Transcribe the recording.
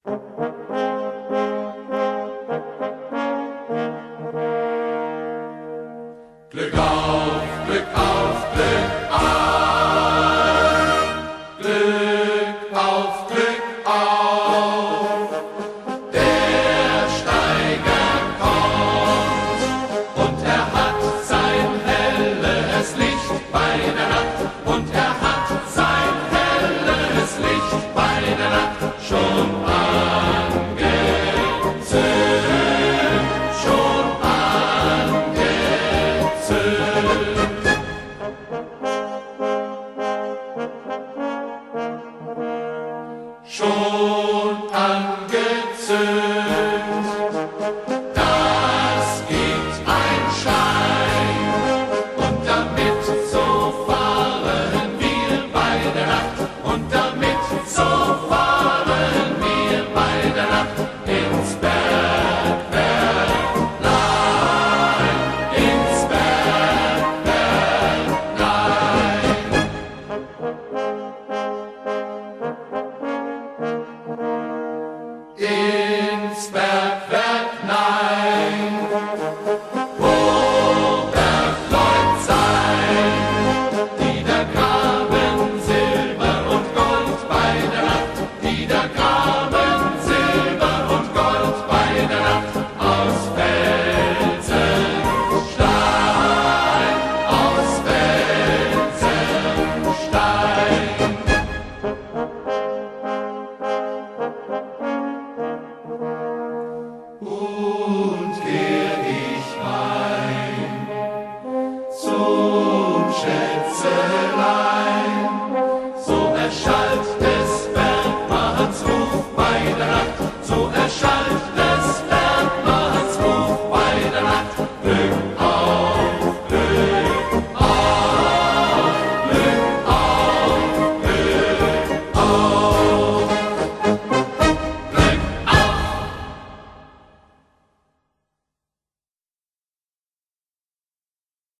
Glück auf, Glück auf, Glück auf. Glück auf, Glück auf. Der Steiger kommt und er hat sein helles Licht bei der Nacht. Und er hat sein helles Licht bei der Nacht schon angezündet, schon angezündet. Schon angezündet, das gibt ein Schein, und damit so fahren wir bei der Nacht, und damit so fahren wir bei der Nacht ins Bergwerklein, ins Bergwerklein. Ins Bergwerk, nein, wo Bergleut sein, die da graben Silber und Gold bei der Nacht, die da graben